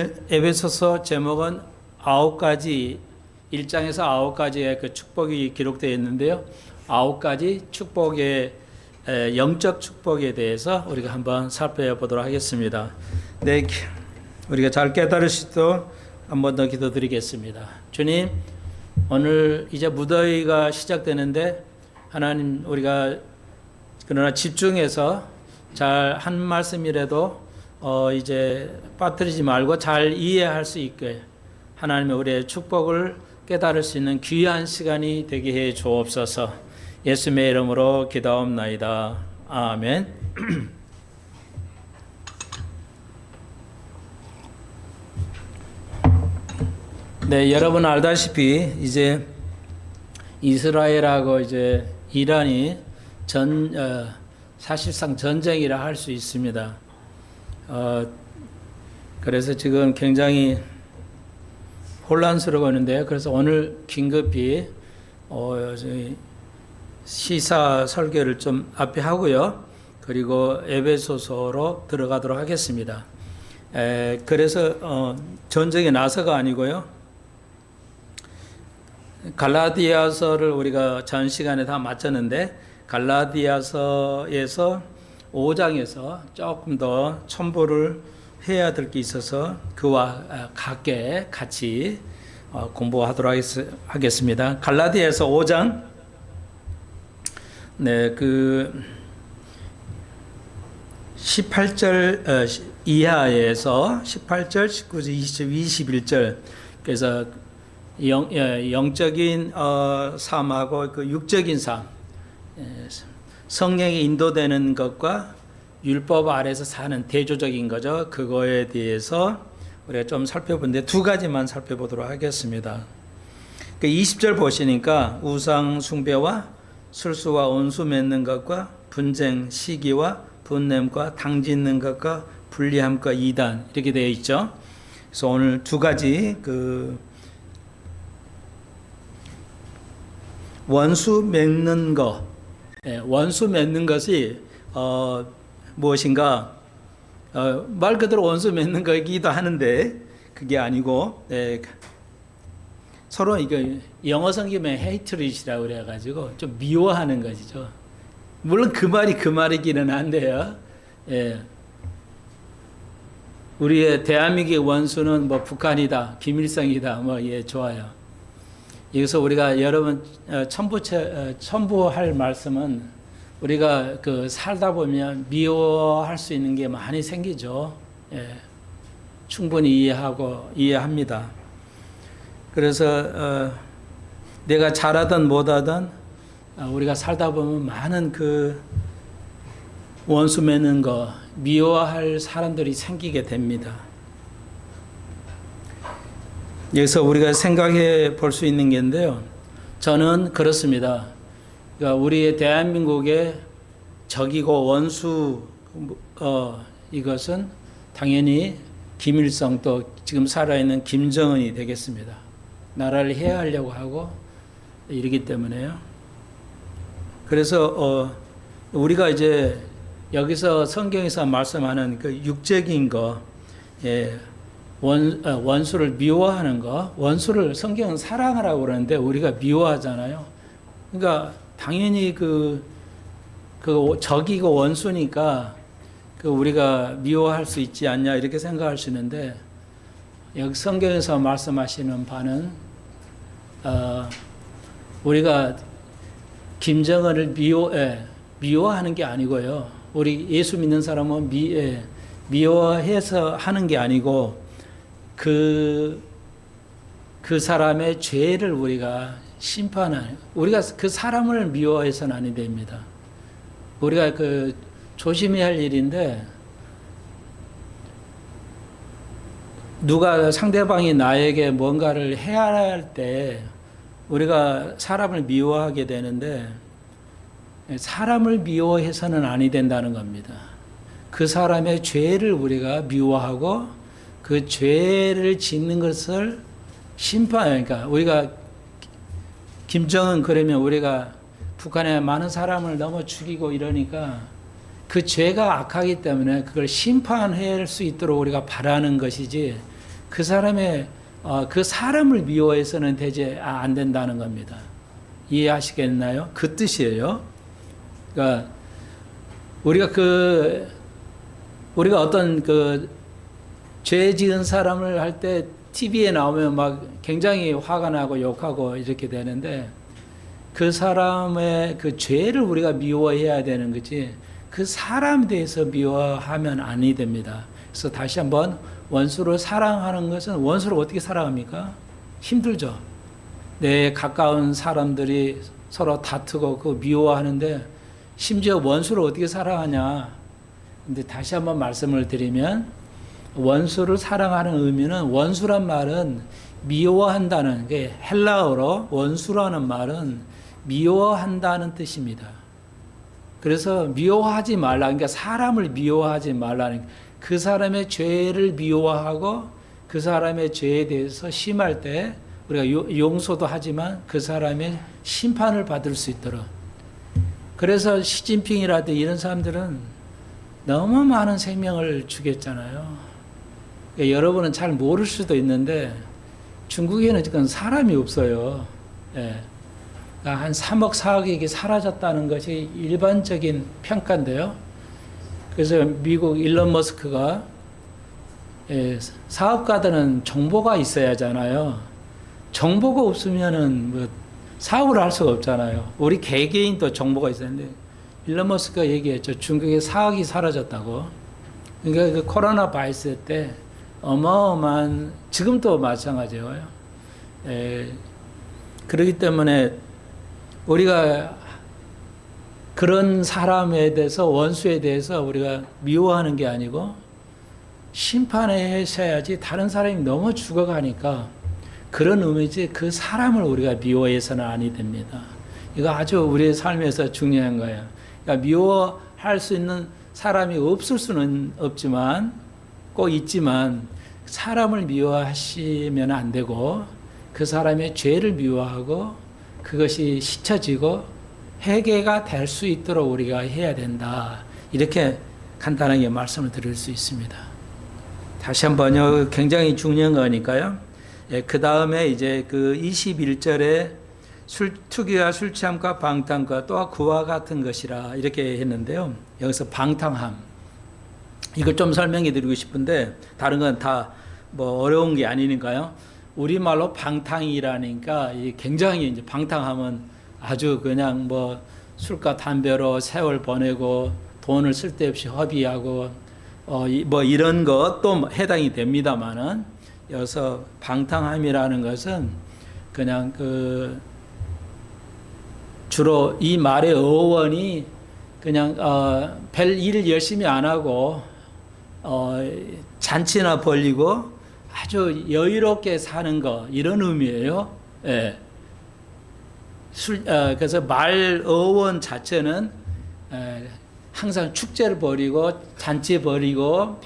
오늘 에베소서 제목은 9가지 1장에서 9가지의 그 축복이 기록되어 있는데요. 9가지 축복의 영적 축복에 대해서 우리가 한번 살펴보도록 하겠습니다. 네, 우리가 잘 깨달을 수 있도록 한번 더 기도드리겠습니다. 주님, 오늘 이제 무더위가 시작되는데 하나님 우리가 그러나 집중해서 잘 한 말씀이라도 이제 빠뜨리지 말고 잘 이해할 수 있게 하나님의 우리의 축복을 깨달을 수 있는 귀한 시간이 되게 해 주옵소서. 예수님의 이름으로 기도하옵나이다. 아멘. 네, 여러분 알다시피 이제 이스라엘하고 이제 이란이 사실상 전쟁이라 할 수 있습니다. 그래서 지금 굉장히 혼란스러워 있는데요. 그래서 오늘 긴급히 시사 설교를 좀 앞에 하고요. 그리고 에베소서로 들어가도록 하겠습니다. 그래서 전쟁에 나서가 아니고요. 갈라디아서를 우리가 전 시간에 다 마쳤는데 갈라디아서에서 5장에서 조금 더 첨부를 해야 될 게 있어서 그와 같이 공부하도록 하겠습니다. 갈라디아서 5장 네, 그 18절 이하에서 18절, 19절, 20절, 21절 그래서 영적인 삶하고 그 육적인 삶 성령에 인도되는 것과 율법 아래서 사는 대조적인 거죠. 그거에 대해서 우리가 좀 살펴보는데 두 가지만 살펴보도록 하겠습니다. 20절 보시니까 우상 숭배와 술수와 온수 맺는 것과 분쟁, 시기와 분냄과 당짓는 것과 불리함과 이단 이렇게 되어 있죠. 그래서 오늘 두 가지 그 원수 맺는 것, 원수 맺는 것이 무엇인가? 말 그대로 원수 맺는 거이기도 하는데 그게 아니고 서로 이거 영어 성경에 헤이트릿이라고 그래가지고 좀 미워하는 것이죠. 물론 그 말이기는 한데요. 우리의 대한민국의 원수는 뭐 북한이다, 김일성이다, 좋아요. 여기서 우리가 여러분 첨부할 말씀은 우리가 그 살다 보면 미워할 수 있는 게 많이 생기죠. 충분히 이해합니다. 그래서 내가 잘하든 못하든 우리가 살다 보면 많은 그 원수 맺는 거 미워할 사람들이 생기게 됩니다. 여기서 우리가 생각해 볼 수 있는 게인데요. 저는 그렇습니다. 그러니까 우리의 대한민국의 적이고 원수 이것은 당연히 김일성 또 지금 살아있는 김정은이 되겠습니다. 나라를 해하려고 하고 이러기 때문에요. 그래서 우리가 이제 여기서 성경에서 말씀하는 그 육적인 거, 원수를 미워하는 거, 원수를 성경은 사랑하라고 그러는데 우리가 미워하잖아요. 그러니까 당연히 그 적이고 원수니까 그 우리가 미워할 수 있지 않냐 이렇게 생각할 수 있는데 여기 성경에서 말씀하시는 바는 우리가 김정은을 미워하는 게 아니고요. 우리 예수 믿는 사람은 미워해서 하는 게 아니고 그 사람의 죄를 우리가 심판하는, 우리가 그 사람을 미워해서는 아니 됩니다. 우리가 그 조심해야 할 일인데, 누가 상대방이 나에게 뭔가를 해야 할 때 우리가 사람을 미워하게 되는데, 사람을 미워해서는 아니 된다는 겁니다. 그 사람의 죄를 우리가 미워하고 그 죄를 짓는 것을 그러니까 우리가 김정은 그러면 우리가 북한에 많은 사람을 너무 죽이고 이러니까 그 죄가 악하기 때문에 그걸 심판할 수 있도록 우리가 바라는 것이지 그 사람의 그 사람을 미워해서는 되지 안 된다는 겁니다. 이해하시겠나요? 그 뜻이에요. 그러니까 우리가 어떤 죄 지은 사람을 할 때 TV에 나오면 막 굉장히 화가 나고 욕하고 이렇게 되는데 그 사람의 그 죄를 우리가 미워해야 되는 거지 그 사람에 대해서 미워하면 아니 됩니다. 그래서 다시 한번 원수를 사랑하는 것은 원수를 어떻게 사랑합니까? 힘들죠. 내 가까운 사람들이 서로 다투고 그 미워하는데 심지어 원수를 어떻게 사랑하냐. 근데 다시 한번 말씀을 드리면 원수를 사랑하는 의미는 원수란 말은 미워한다는 게 헬라어로 원수라는 말은 미워한다는 뜻입니다. 그래서 미워하지 말라. 그러니까 사람을 미워하지 말라는 그 사람의 죄를 미워하고 그 사람의 죄에 대해서 심할 때 우리가 용서도 하지만 그 사람의 심판을 받을 수 있도록. 그래서 시진핑이라든지 이런 사람들은 너무 많은 생명을 주겠잖아요. 그러니까 여러분은 잘 모를 수도 있는데 중국에는 지금 사람이 없어요. 예. 그러니까 한 3억, 4억이 사라졌다는 것이 일반적인 평가인데요. 그래서 미국 일론 머스크가 사업가들은 정보가 있어야 하잖아요. 정보가 없으면은 뭐 사업을 할 수가 없잖아요. 우리 개개인도 정보가 있어야 하는데 일론 머스크가 얘기했죠. 중국의 4억이 사라졌다고. 그러니까 그 코로나 바이러스 때 어마어마한 지금도 마찬가지예요. 그렇기 때문에 우리가 그런 사람에 대해서 원수에 대해서 우리가 미워하는 게 아니고 심판하셔야지 다른 사람이 너무 죽어가니까 그런 의미지 그 사람을 우리가 미워해서는 아니 됩니다. 이거 아주 우리의 삶에서 중요한 거예요. 그러니까 미워할 수 있는 사람이 없을 수는 없지만 꼭 있지만 사람을 미워하시면 안 되고 그 사람의 죄를 미워하고 그것이 씻어지고 회개가 될 수 있도록 우리가 해야 된다. 이렇게 간단하게 말씀을 드릴 수 있습니다. 다시 한번요. 굉장히 중요한 거니까요. 그 다음에 이제 그 21절에 투기와 술 취함과 방탕과 또한 그와 같은 것이라 이렇게 했는데요. 여기서 방탕함. 이걸 좀 설명해 드리고 싶은데 다른 건 다 뭐 어려운 게 아니니까요. 우리말로 방탕이라니까 굉장히 이제 방탕하면 아주 그냥 뭐 술과 담배로 세월 보내고 돈을 쓸데없이 허비하고 뭐 이런 것도 해당이 됩니다만은 여기서 방탕함이라는 것은 그냥 주로 이 말의 어원이 그냥 별 일을 열심히 안 하고 잔치나 벌리고 아주 여유롭게 사는 거 이런 의미예요. 예. 그래서 말 어원 자체는 항상 축제를 벌이고 잔치 벌이고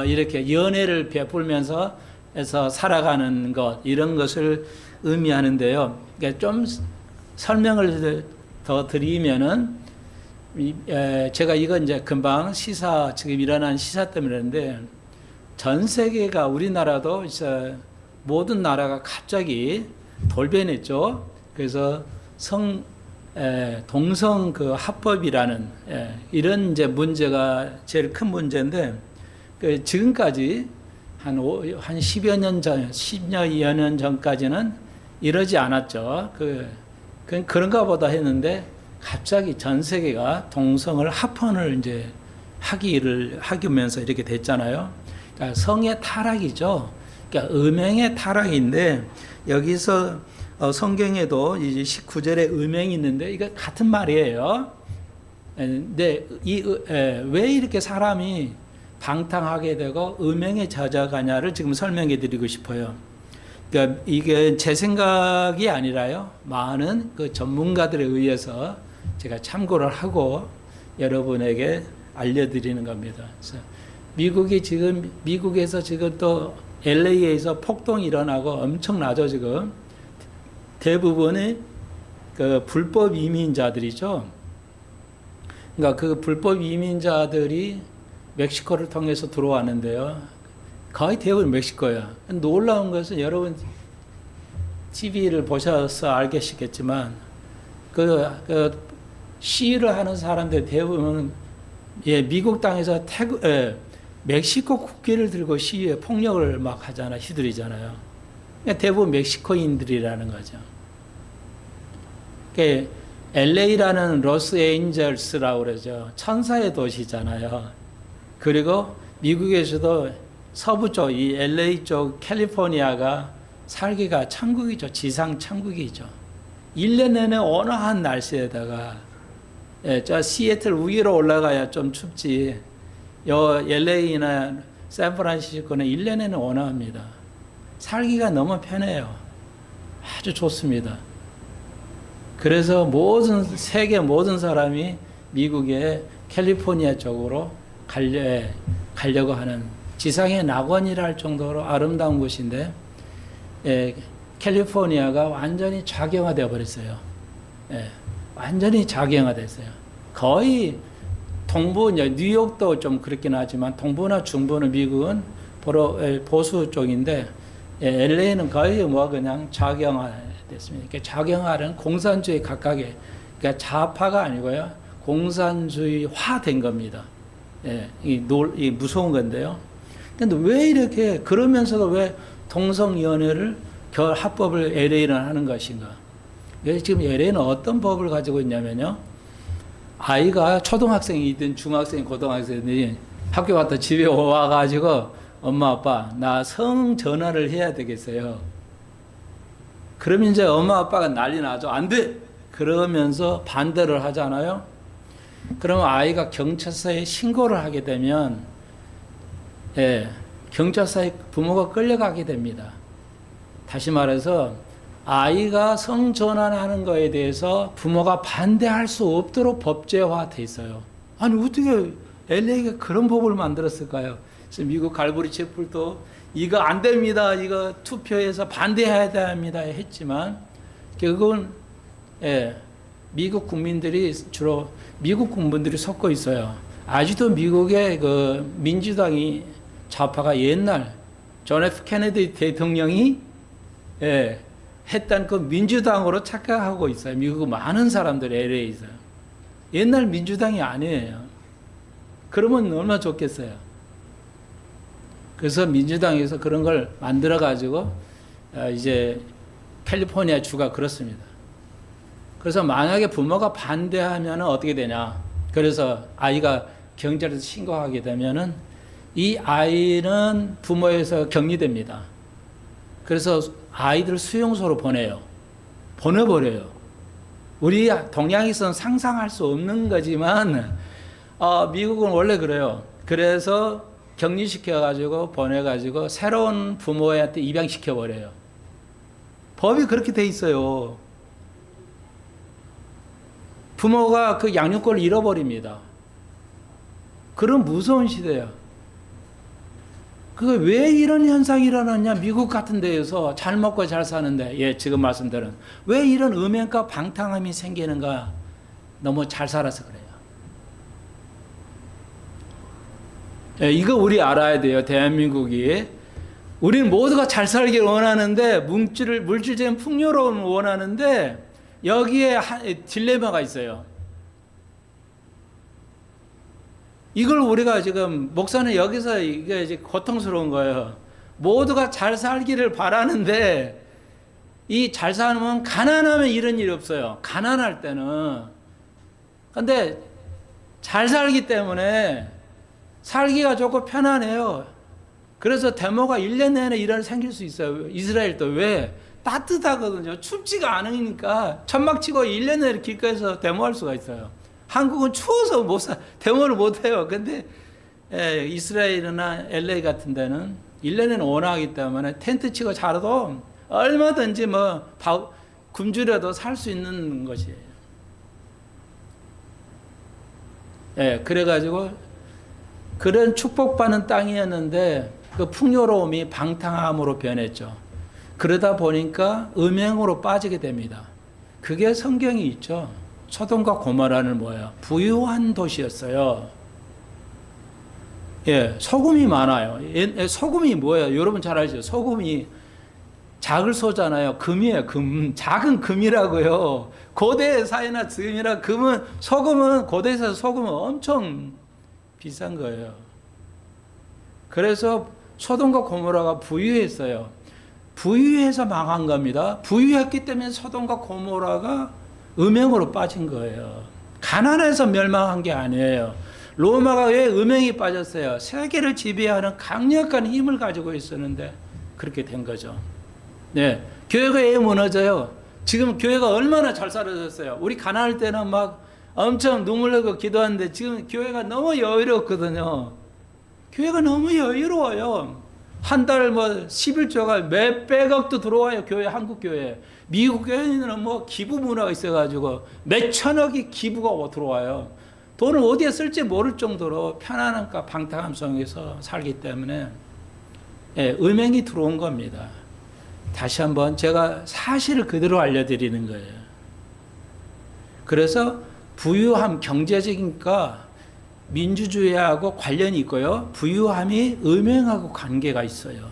이렇게 연애를 베풀면서 해서 살아가는 것 이런 것을 의미하는데요. 그러니까 좀 설명을 더 드리면은 제가 이거 이제 금방 지금 일어난 시사 때문에 그런데 전 세계가 우리나라도 이제 모든 나라가 갑자기 돌변했죠. 그래서 동성 합법이라는 이런 이제 문제가 제일 큰 문제인데 지금까지 한 10여 년 전, 10여 년 전까지는 이러지 않았죠. 그런가 보다 했는데 갑자기 전 세계가 동성을 합헌을 이제 하기면서 이렇게 됐잖아요. 그러니까 성의 타락이죠. 그러니까 음행의 타락인데 여기서 성경에도 이제 19절에 음행이 있는데 이거 같은 말이에요. 근데 왜 이렇게 사람이 방탕하게 되고 음행에 젖어가냐를 지금 설명해 드리고 싶어요. 그러니까 이게 제 생각이 아니라요. 많은 그 전문가들에 의해서 제가 참고를 하고 여러분에게 알려드리는 겁니다. 그래서 미국에서 지금 또 LA에서 폭동이 일어나고 엄청나죠, 지금. 대부분이 그 불법 이민자들이죠. 그러니까 그 불법 이민자들이 멕시코를 통해서 들어왔는데요. 거의 대부분 멕시코야. 놀라운 것은 여러분 TV를 보셔서 알겠겠지만 그 시위를 하는 사람들 대부분 미국 땅에서 멕시코 국기를 들고 시위에 폭력을 막 하잖아, 휘두르잖아요. 그러니까 대부분 멕시코인들이라는 거죠. 그러니까 LA라는 로스앤젤스라고 그러죠. 천사의 도시잖아요. 그리고 미국에서도 서부 쪽, 이 LA 쪽 캘리포니아가 살기가 천국이죠. 지상 천국이죠. 1년 내내 온화한 날씨에다가 저 시애틀 위로 올라가야 좀 춥지. 요 LA나 샌프란시스코는 1년 내내 온화합니다. 살기가 너무 편해요. 아주 좋습니다. 그래서 세계 모든 사람이 미국의 캘리포니아 쪽으로 가려고 하는 지상의 낙원이라 할 정도로 아름다운 곳인데, 캘리포니아가 완전히 자경화되어 버렸어요. 완전히 자경화됐어요. 거의 동부, 뉴욕도 좀 그렇긴 하지만 동부나 중부는 미국은 보수 쪽인데, LA는 거의 그냥 자경화됐습니다. 그러니까 자경화는 공산주의 각각의, 그러니까 좌파가 아니고요, 공산주의화 된 겁니다. 이 무서운 건데요. 근데 왜 이렇게, 그러면서도 왜 동성연애를 합법을 LA는 하는 것인가? 지금 LA는 어떤 법을 가지고 있냐면요. 아이가 초등학생이든 중학생, 고등학생이든 학교 갔다 집에 와가지고 엄마, 아빠, 나 성 전환을 해야 되겠어요. 그러면 이제 엄마, 아빠가 난리 나죠. 안 돼! 그러면서 반대를 하잖아요. 그러면 아이가 경찰서에 신고를 하게 되면, 경찰서에 부모가 끌려가게 됩니다. 다시 말해서 아이가 성전환하는 거에 대해서 부모가 반대할 수 없도록 법제화돼 있어요. 아니 어떻게 LA가 그런 법을 만들었을까요? 그래서 미국 갈보리 채플도 이거 안 됩니다. 이거 투표해서 반대해야 됩니다. 했지만 결국은 미국 국민들이 주로 미국 군분들이 섞어 있어요. 아직도 미국의 그 민주당이 좌파가 옛날 존 F 케네디 대통령이 했던 그 민주당으로 착각하고 있어요. 미국 많은 사람들이 LA에 있어요. 옛날 민주당이 아니에요. 그러면 얼마나 좋겠어요. 그래서 민주당에서 그런 걸 만들어가지고 이제 캘리포니아 주가 그렇습니다. 그래서 만약에 부모가 반대하면 어떻게 되냐. 그래서 아이가 경찰에서 신고하게 되면은 이 아이는 부모에서 격리됩니다. 그래서 아이들 수용소로 보내버려요. 우리 동양에서는 상상할 수 없는 거지만 미국은 원래 그래요. 그래서 격리시켜가지고 보내가지고 새로운 부모한테 입양시켜버려요. 법이 그렇게 돼 있어요. 부모가 그 양육권을 잃어버립니다. 그런 무서운 시대야. 왜 이런 현상이 일어났냐? 미국 같은 데에서 잘 먹고 잘 사는데, 지금 말씀드린 왜 이런 음행과 방탕함이 생기는가? 너무 잘 살아서 그래요. 이거 우리 알아야 돼요. 대한민국이. 우리는 모두가 잘 살기를 원하는데, 물질적인 풍요로움을 원하는데, 여기에 딜레마가 있어요. 이걸 우리가 지금, 목사는 여기서 이게 이제 고통스러운 거예요. 모두가 잘 살기를 바라는데, 이 잘 살면, 가난하면 이런 일이 없어요. 가난할 때는. 근데, 잘 살기 때문에, 살기가 좋고 편안해요. 그래서 데모가 1년 내내 이런 생길 수 있어요. 이스라엘도 왜? 따뜻하거든요. 춥지가 않으니까 천막 치고 1년 내내 길가에서 데모할 수가 있어요. 한국은 추워서 데모를 못 해요. 근데 이스라엘이나 LA 같은 데는 1년에는 온화하기 때문에 텐트 치고 자라도 얼마든지 굶주려도 살 수 있는 것이에요. 그래가지고 그런 축복받는 땅이었는데 그 풍요로움이 방탕함으로 변했죠. 그러다 보니까 음행으로 빠지게 됩니다. 그게 성경이 있죠. 소돔과 고모라는 뭐예요? 부유한 도시였어요. 예, 소금이 많아요. 소금이 뭐예요? 여러분 잘 알죠? 소금이 작을 소잖아요. 금이에요. 금. 작은 금이라고요. 고대 사회나 지금이나 소금은 고대에서 소금은 엄청 비싼 거예요. 그래서 소돔과 고모라가 부유했어요. 부유해서 망한 겁니다. 부유했기 때문에 소돔과 고모라가 음행으로 빠진 거예요. 가난해서 멸망한 게 아니에요. 로마가 왜 음행이 빠졌어요? 세계를 지배하는 강력한 힘을 가지고 있었는데 그렇게 된 거죠. 네, 교회가 왜 무너져요? 지금 교회가 얼마나 잘 살아졌어요. 우리 가난할 때는 막 엄청 눈물 흘리고 기도하는데 지금 교회가 너무 여유롭거든요. 교회가 너무 여유로워요. 한 달 뭐 11조가 몇백억도 들어와요. 교회, 한국 교회. 미국 교회는 뭐 기부 문화가 있어가지고 몇 천억이 기부가 들어와요. 돈을 어디에 쓸지 모를 정도로 편안함과 방탕함 속에서 살기 때문에 예, 음행이 들어온 겁니다. 다시 한번 제가 사실을 그대로 알려드리는 거예요. 그래서 부유함, 경제적인가 민주주의하고 관련이 있고요. 부유함이 음행하고 관계가 있어요.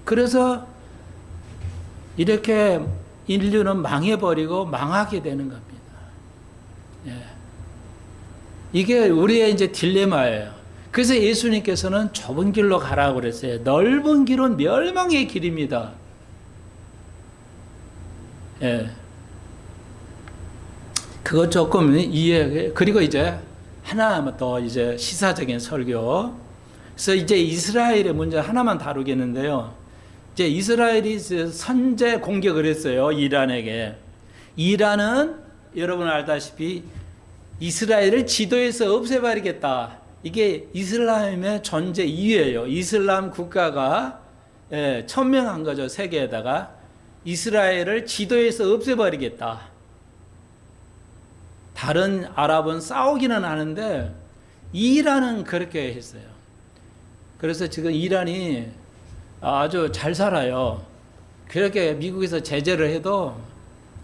그래서 이렇게 인류는 망해버리고 망하게 되는 겁니다. 예. 이게 우리의 이제 딜레마예요. 그래서 예수님께서는 좁은 길로 가라고 그랬어요. 넓은 길은 멸망의 길입니다. 예. 그거 조금 이해, 그리고 이제 하나 더 이제 시사적인 설교. 그래서 이제 이스라엘의 문제 하나만 다루겠는데요. 이제 이스라엘이 선제 공격을 했어요. 이란에게. 이란은 여러분 알다시피 이스라엘을 지도에서 없애버리겠다. 이게 이슬람의 존재 이유예요. 이슬람 국가가 천명한 거죠. 세계에다가. 이스라엘을 지도에서 없애버리겠다. 다른 아랍은 싸우기는 하는데 이란은 그렇게 했어요. 그래서 지금 이란이 아주 잘 살아요. 그렇게 미국에서 제재를 해도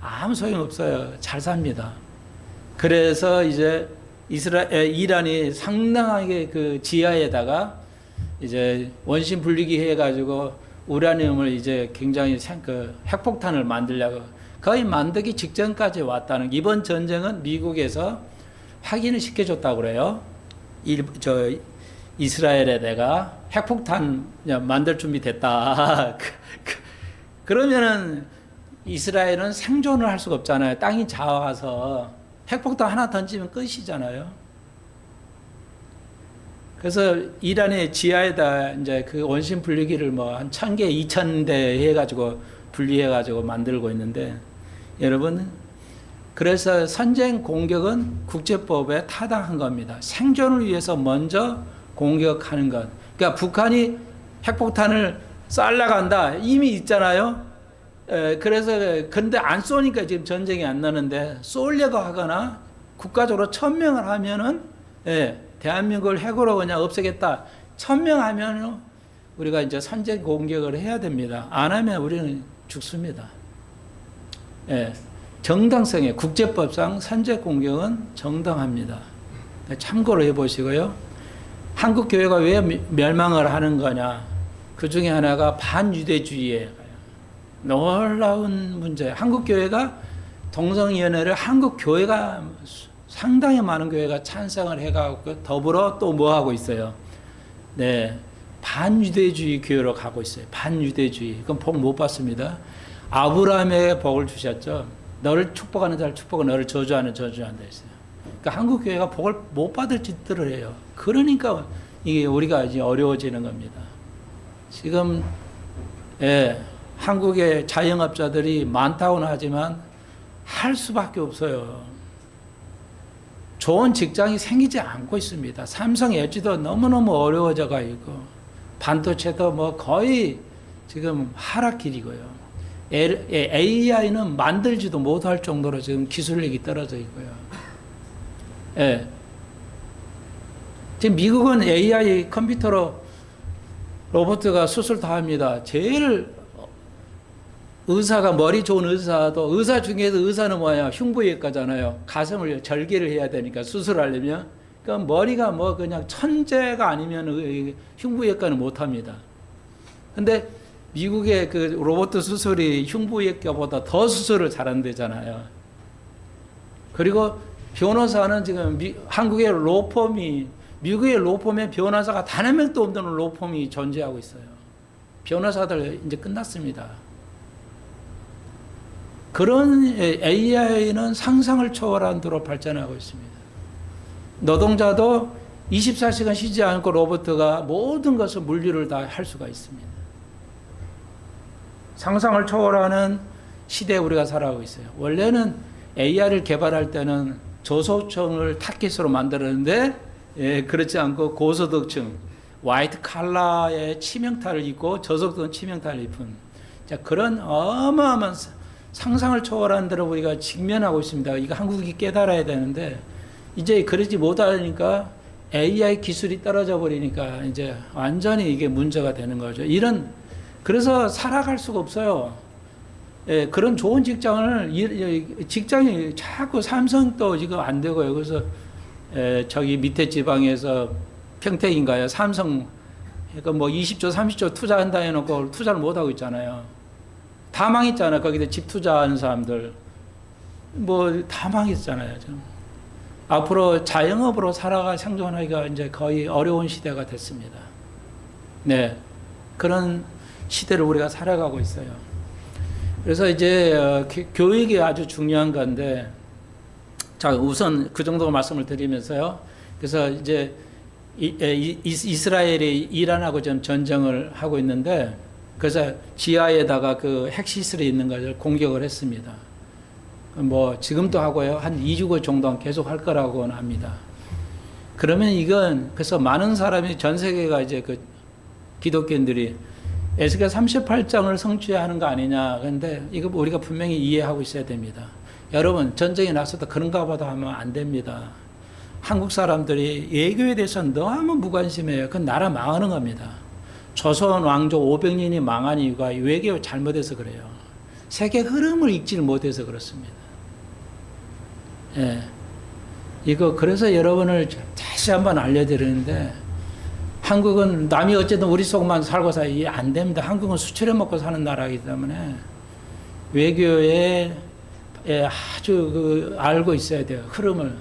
아무 소용없어요. 잘 삽니다. 그래서 이제 이란이 상당하게 그 지하에다가 이제 원심 분리기 해가지고 우라늄을 이제 굉장히 핵폭탄을 만들려고 거의 만들기 직전까지 왔다는, 이번 전쟁은 미국에서 확인을 시켜줬다고 그래요. 이스라엘에다가 핵폭탄 만들 준비 됐다. 그러면은 이스라엘은 생존을 할 수가 없잖아요. 땅이 작아서 핵폭탄 하나 던지면 끝이잖아요. 그래서 이란의 지하에다 이제 그 원심 분리기를 뭐 한 1000개, 2000대 해가지고 분리해가지고 만들고 있는데, 여러분, 그래서 선제 공격은 국제법에 타당한 겁니다. 생존을 위해서 먼저 공격하는 것. 그러니까 북한이 핵폭탄을 쏠려간다 이미 있잖아요. 그래서 근데 안 쏘니까 지금 전쟁이 안 나는데, 쏘려고 하거나 국가적으로 천명을 하면은 대한민국을 핵으로 그냥 없애겠다 천명하면 우리가 이제 선제 공격을 해야 됩니다. 안 하면 우리는 죽습니다. 정당성에 국제법상 선제 공격은 정당합니다. 참고로 해보시고요. 한국 교회가 왜 멸망을 하는 거냐? 그 중에 하나가 반유대주의예요. 놀라운 문제. 한국 교회가 동성연애를 한국 교회가 상당히 많은 교회가 찬성을 해가고 더불어 또 뭐 하고 있어요? 네, 반유대주의 교회로 가고 있어요. 반유대주의. 그건 복 못 받습니다. 아브라함에게 복을 주셨죠. 너를 축복하는 자를 축복하고 너를 저주하는 저주한다 했어요. 그러니까 한국 교회가 복을 못 받을 짓들을 해요. 그러니까 이게 우리가 이제 어려워지는 겁니다. 지금 한국의 자영업자들이 많다고는 하지만 할 수밖에 없어요. 좋은 직장이 생기지 않고 있습니다. 삼성, LG도 너무너무 어려워져가 있고, 반도체도 뭐 거의 지금 하락길이고요. AI는 만들지도 못할 정도로 지금 기술력이 떨어져 있고요. 지금 미국은 AI 컴퓨터로 로봇가 수술 다 합니다. 제일 의사가, 머리 좋은 의사도, 의사 중에서 의사는 뭐야? 흉부외과잖아요. 가슴을 절개를 해야 되니까 수술하려면 그러니까 머리가 뭐 그냥 천재가 아니면 흉부외과는 못합니다. 근데 미국의 그 로봇 수술이 흉부외과보다 더 수술을 잘한대잖아요. 그리고 변호사는 지금 한국의 로펌이, 미국의 로펌에 변호사가 단 한 명도 없는 로펌이 존재하고 있어요. 변호사들 이제 끝났습니다. 그런 AI는 상상을 초월한 대로 발전하고 있습니다. 노동자도 24시간 쉬지 않고 로봇가 모든 것을 물류를 다 할 수가 있습니다. 상상을 초월하는 시대에 우리가 살아가고 있어요. 원래는 AI를 개발할 때는 저소득층을 타깃으로 만들었는데 그렇지 않고 고소득층, 화이트 칼라의 치명타를 입고 저소득층 치명타를 입은 그런 어마어마한 상상을 초월한 대로 우리가 직면하고 있습니다. 이거 한국이 깨달아야 되는데 이제 그러지 못하니까 AI 기술이 떨어져 버리니까 이제 완전히 이게 문제가 되는 거죠. 그래서 살아갈 수가 없어요. 그런 좋은 직장이 자꾸 삼성도 지금 안 되고요. 그래서 저기 밑에 지방에서 평택인가요? 삼성 그러니까 뭐 20조, 30조 투자한다 해놓고 투자를 못 하고 있잖아요. 다 망했잖아요. 거기다 집 투자하는 사람들 뭐 다 망했잖아요. 지금. 앞으로 자영업으로 살아가 생존하기가 이제 거의 어려운 시대가 됐습니다. 네, 그런 시대를 우리가 살아가고 있어요. 그래서 이제 교육이 아주 중요한 건데, 자 우선 그 정도 말씀을 드리면서요. 그래서 이제 이스라엘이 이란하고 좀 전쟁을 하고 있는데, 그래서 지하에다가 그 핵시설이 있는 것을 공격을 했습니다. 뭐 지금도 하고요. 한 2주 정도는 계속 할 거라고는 합니다. 그러면 이건 그래서 많은 사람이 전 세계가 이제 그 기독교인들이 에스겔 38장을 성취하는 거 아니냐. 그런데 이거 우리가 분명히 이해하고 있어야 됩니다. 여러분 전쟁이 났어도 그런가 보다 하면 안 됩니다. 한국 사람들이 외교에 대해서는 너무 무관심해요. 그건 나라 망하는 겁니다. 조선 왕조 500년이 망한 이유가 외교 잘못해서 그래요. 세계 흐름을 읽지를 못해서 그렇습니다. 예. 이거 그래서 여러분을 다시 한번 알려드리는데, 한국은 남이 어쨌든 우리 속만 살고 이게 안 됩니다. 한국은 수출해 먹고 사는 나라이기 때문에 외교에 아주 알고 있어야 돼요. 흐름을.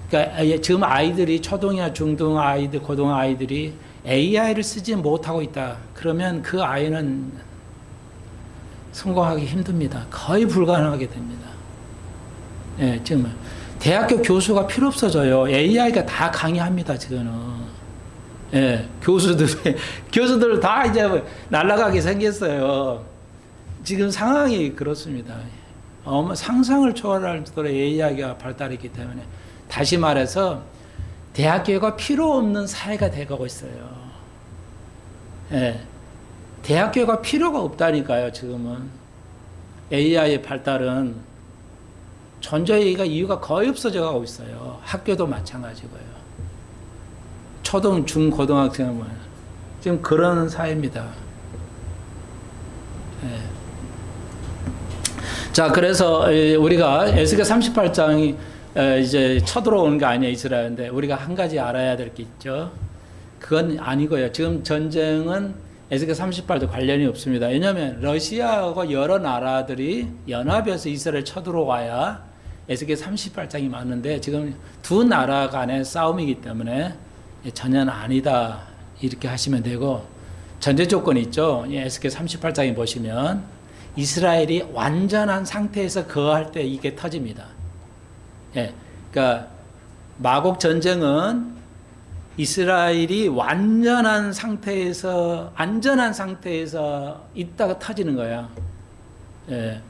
그러니까 지금 아이들이 초등이나 중등 아이들, 고등 아이들이 AI를 쓰지 못하고 있다. 그러면 그 아이는 성공하기 힘듭니다. 거의 불가능하게 됩니다. 예, 지금 대학교 교수가 필요 없어져요. AI가 다 강의합니다, 지금은. 예, 교수들 다 이제 날아가게 생겼어요. 지금 상황이 그렇습니다. 상상을 초월할 정도로 AI가 발달했기 때문에, 다시 말해서 대학교가 필요 없는 사회가 돼가고 있어요. 예. 대학교가 필요가 없다니까요, 지금은. AI의 발달은 전저희가 이유가 거의 없어져 가고 있어요. 학교도 마찬가지고요. 초등, 중, 고등학생은 지금 그런 사회입니다. 예. 자, 그래서 우리가 에스겔 38장이 이제 쳐들어오는 게 아니에요, 이스라엘인데, 우리가 한 가지 알아야 될 게 있죠. 그건 아니고요. 지금 전쟁은 에스겔 38도 관련이 없습니다. 왜냐하면 러시아하고 여러 나라들이 연합해서 이스라엘 쳐들어와야 에스겔 38장이 맞는데, 지금 두 나라 간의 싸움이기 때문에 전혀 아니다 이렇게 하시면 되고, 전제 조건이 있죠. 에스겔 38장에 보시면 이스라엘이 완전한 상태에서 거할 때 이게 터집니다. 예, 그러니까 마곡 전쟁은 이스라엘이 완전한 상태에서, 안전한 상태에서 있다가 터지는 거야. 예.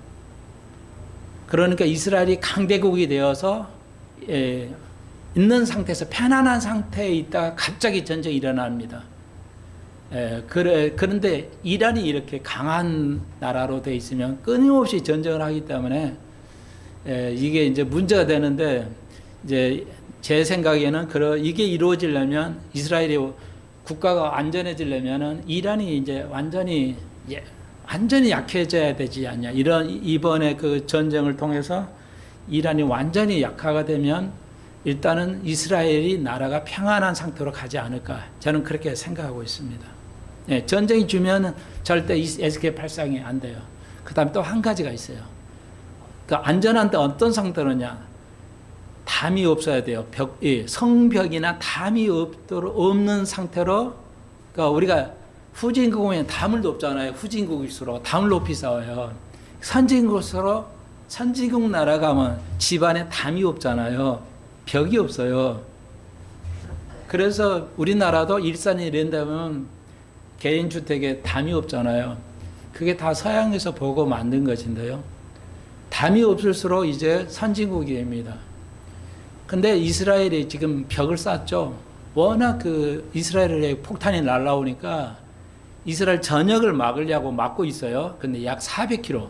그러니까 이스라엘이 강대국이 되어서 있는 상태에서 편안한 상태에 있다가 갑자기 전쟁이 일어납니다. 그런데 이란이 이렇게 강한 나라로 돼 있으면 끊임없이 전쟁을 하기 때문에 이게 이제 문제가 되는데, 이제 제 생각에는 이게 이루어지려면, 이스라엘이 국가가 안전해지려면은 이란이 이제 완전히 약해져야 되지 않냐. 이번에 그 전쟁을 통해서 이란이 완전히 약화가 되면 일단은 이스라엘이 나라가 평안한 상태로 가지 않을까 저는 그렇게 생각하고 있습니다. 예, 전쟁이 주면 절대 에스겔 8장이 안 돼요. 그 다음에 또 한 가지가 있어요. 그 안전한 데 어떤 상태로냐? 담이 없어야 돼요. 성벽이나 담이 없는 상태로, 그러니까 우리가 후진국이면 담을 높잖아요. 후진국일수록 담을 높이 쌓아요. 선진국일수록 선진국 나라 가면 집안에 담이 없잖아요. 벽이 없어요. 그래서 우리나라도 일산이 이런다면 개인주택에 담이 없잖아요. 그게 다 서양에서 보고 만든 것인데요. 담이 없을수록 이제 선진국입니다. 근데 이스라엘이 지금 벽을 쌓죠. 워낙 그 이스라엘에 폭탄이 날라오니까 이스라엘 전역을 막으려고 막고 있어요. 근데 약 400km,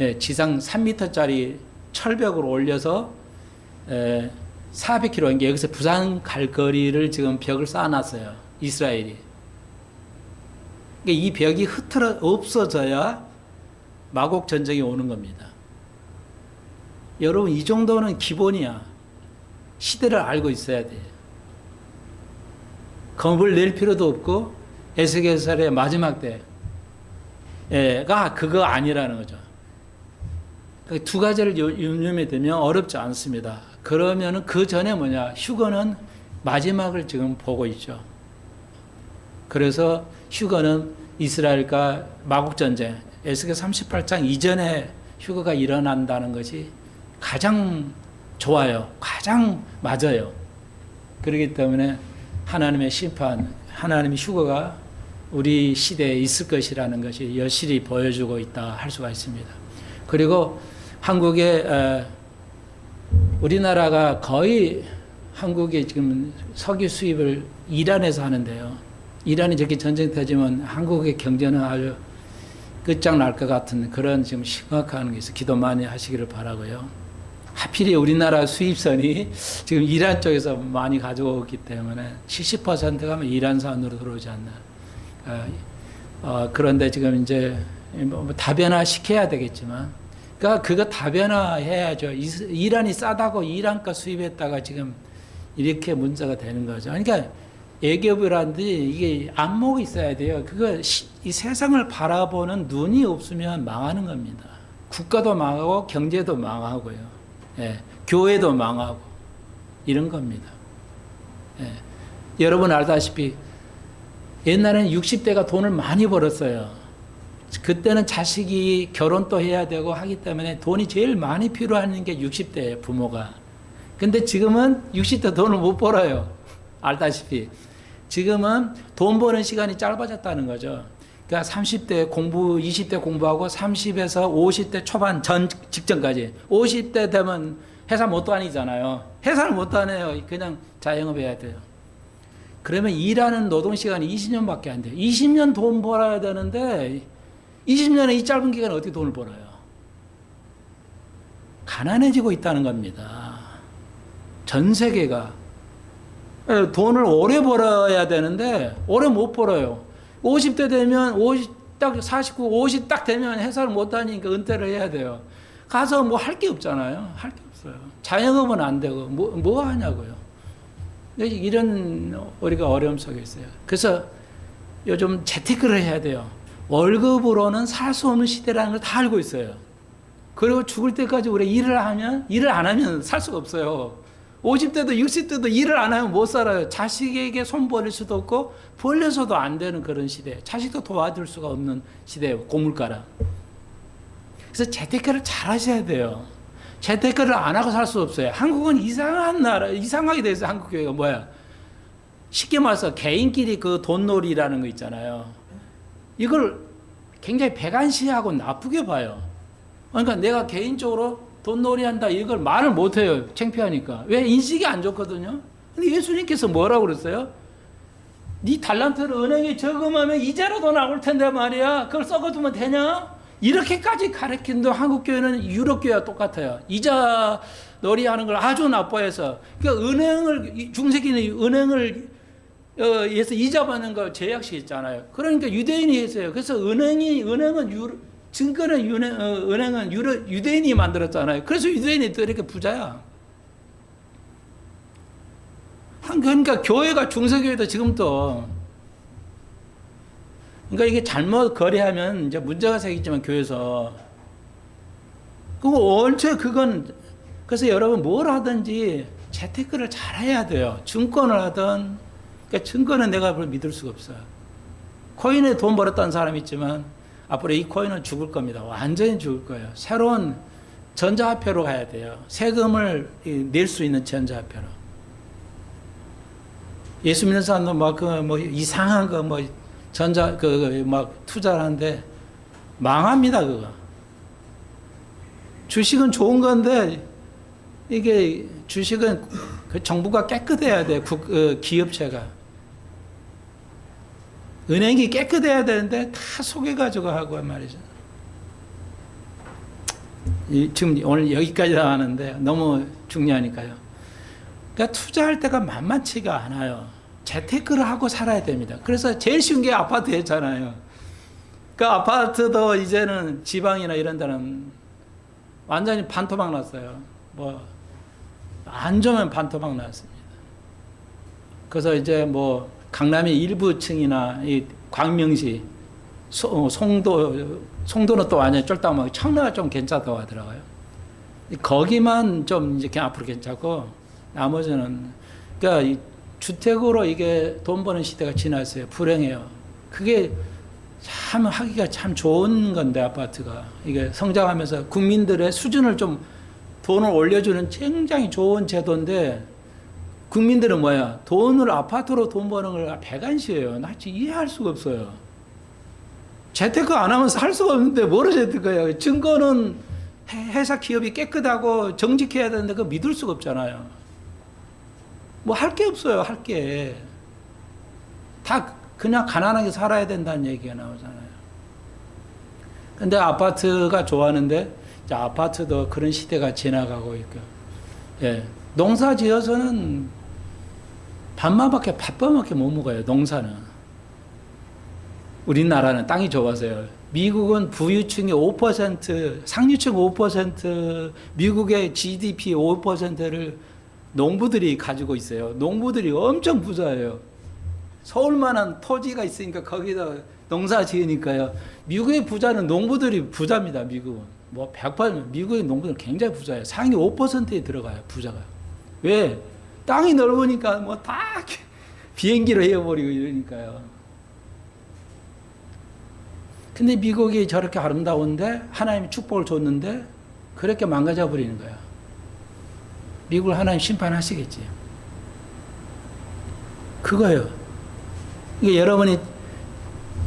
예, 지상 3m짜리 철벽을 올려서 400km, 그러니까 여기서 부산 갈 거리를 지금 벽을 쌓아놨어요. 이스라엘이. 그러니까 이 벽이 없어져야 마곡 전쟁이 오는 겁니다. 여러분, 이 정도는 기본이야. 시대를 알고 있어야 돼요. 겁을 낼 필요도 없고 에스겔서의 마지막 때가 그거 아니라는 거죠. 두 가지를 염려에 두면 어렵지 않습니다. 그러면은 그 전에 뭐냐? 휴거는 마지막을 지금 보고 있죠. 그래서 휴거는 이스라엘과 마곡 전쟁, 에스겔 38장 이전에 휴거가 일어난다는 것이 가장 좋아요. 가장 맞아요. 그렇기 때문에 하나님의 심판, 하나님의 휴거가 우리 시대에 있을 것이라는 것이 여실히 보여주고 있다 할 수가 있습니다. 그리고 한국의 우리나라가 거의 한국에 지금 석유 수입을 이란에서 하는데요. 이란이 저렇게 전쟁 터지면 한국의 경제는 아주 끝장날 것 같은 그런 지금 심각한 게 있어요. 기도 많이 하시기를 바라고요. 하필이 우리나라 수입선이 지금 이란 쪽에서 많이 가져오기 때문에 70%가 이란산으로 들어오지 않나. 그런데 지금 이제 다변화 시켜야 되겠지만, 그러니까 그거 다변화해야죠. 이란이 싸다고 이란 거 수입했다가 지금 이렇게 문제가 되는 거죠. 그러니까 애교부라는데 이게 안목이 있어야 돼요. 그거 이 세상을 바라보는 눈이 없으면 망하는 겁니다. 국가도 망하고 경제도 망하고요. 예, 교회도 망하고 이런 겁니다. 예, 여러분 알다시피 옛날에는 60대가 돈을 많이 벌었어요. 그때는 자식이 결혼도 해야 되고 하기 때문에 돈이 제일 많이 필요한 게 60대예요, 부모가. 근데 지금은 60대 돈을 못 벌어요. 알다시피. 지금은 돈 버는 시간이 짧아졌다는 거죠. 그러니까 30대 공부, 20대 공부하고 30에서 50대 초반 직전까지 50대 되면 회사 못 다니잖아요. 회사를 못 다녀요. 그냥 자영업 해야 돼요. 그러면 일하는 노동 시간이 20년밖에 안 돼요. 20년 돈 벌어야 되는데 20년의 이 짧은 기간에 어떻게 돈을 벌어요? 가난해지고 있다는 겁니다. 전 세계가 돈을 오래 벌어야 되는데 오래 못 벌어요. 50대 되면 49, 50 딱 되면 회사를 못 다니니까 은퇴를 해야 돼요. 가서 뭐 할 게 없잖아요. 할 게 없어요. 자영업은 안 되고 뭐 하냐고요. 이런 우리가 어려움 속에 있어요. 그래서 요즘 재테크를 해야 돼요. 월급으로는 살 수 없는 시대라는 걸 다 알고 있어요. 그리고 죽을 때까지 우리 일을 안 하면 살 수가 없어요. 50대도 60대도 일을 안 하면 못 살아요. 자식에게 손 벌릴 수도 없고 벌려서도 안 되는 그런 시대. 자식도 도와줄 수가 없는 시대예요. 고물가라. 그래서 재테크를 잘 하셔야 돼요. 재테크를 안 하고 살 수 없어요. 한국은 이상한 나라, 이상하게 돼 있어요. 한국 교회가 뭐야? 쉽게 말해서 개인끼리 그 돈놀이라는 거 있잖아요. 이걸 굉장히 배관시하고 나쁘게 봐요. 그러니까 내가 개인적으로 돈놀이 한다 이걸 말을 못해요. 창피하니까. 왜? 인식이 안 좋거든요. 근데 예수님께서 뭐라고 그랬어요? 네 달란트를 은행에 저금하면 이자라도 나올 텐데 말이야. 그걸 썩어두면 되냐? 이렇게까지 가르친도 한국 교회는 유럽 교회와 똑같아요. 이자 놀이하는 걸 아주 나빠해서. 그러니까 은행을 중세기는 은행을 해서 이자 받는 거 제약시켰잖아요. 그러니까 유대인이 했어요. 그래서 은행은 유대인이 만들었잖아요. 그래서 유대인이 또 이렇게 부자야. 그러니까 교회가 중세교회도 지금도 그러니까 이게 잘못 거래하면 이제 문제가 생기지만 교회에서 그거 원체 그건 그래서 여러분 뭘 하든지 재테크를 잘 해야 돼요. 증권을 하든 그러니까 증권은 내가 그걸 믿을 수가 없어요. 코인에 돈 벌었다는 사람이 있지만 앞으로 이 코인은 죽을 겁니다. 완전히 죽을 거예요. 새로운 전자화폐로 가야 돼요. 세금을 낼 수 있는 전자화폐로. 예수 믿는 사람도 뭐 이상한 거 막 투자를 하는데 망합니다, 그거. 주식은 좋은 건데 이게 주식은 그 정부가 깨끗해야 돼, 기업체가. 은행이 깨끗해야 되는데 다 속여가지고 하고 말이죠. 지금 오늘 여기까지 나왔는데 너무 중요하니까요. 그러니까 투자할 때가 만만치가 않아요. 재테크를 하고 살아야 됩니다. 그래서 제일 쉬운 게 아파트였잖아요. 그 아파트도 이제는 지방이나 이런 데는 완전히 반토막 났어요. 안 좋으면 반토막 났습니다. 그래서 이제 강남의 일부층이나 이 광명시, 송도는 또 완전히 쫄딱하고 청라가 좀 괜찮다고 하더라고요. 거기만 좀 이제 앞으로 괜찮고 나머지는 그러니까 이 주택으로 이게 돈 버는 시대가 지났어요. 불행해요. 그게 참 하기가 참 좋은 건데 아파트가 이게 성장하면서 국민들의 수준을 좀 돈을 올려주는 굉장히 좋은 제도인데 국민들은 뭐야? 돈을 아파트로 돈 버는 걸 배관시해요. 나 진짜 이해할 수가 없어요. 재테크 안 하면 살 수가 없는데 뭐로 재테크해요? 증거는 회사 기업이 깨끗하고 정직해야 되는데 그거 믿을 수가 없잖아요. 뭐 할 게 없어요. 할 게. 다 그냥 가난하게 살아야 된다는 얘기가 나오잖아요. 근데 아파트가 좋아하는데 아파트도 그런 시대가 지나가고 있고, 예. 농사 지어서는 밥밥밖에 못 먹어요. 농사는. 우리나라는 땅이 좁아서요. 미국은 부유층이 5%, 상류층 5%, 미국의 GDP 5%를 농부들이 가지고 있어요. 농부들이 엄청 부자예요. 서울만한 토지가 있으니까 거기다 농사 지으니까요. 미국의 부자는 농부들이 부자입니다. 미국은. 100% 미국의 농부들은 굉장히 부자예요. 상위 5%에 들어가요. 부자가. 왜? 땅이 넓으니까 다 비행기로 헤어버리고 이러니까요. 근데 미국이 저렇게 아름다운데 하나님이 축복을 줬는데 그렇게 망가져 버리는 거야. 미국을 하나님 심판하시겠지. 그거예요. 이게 여러분이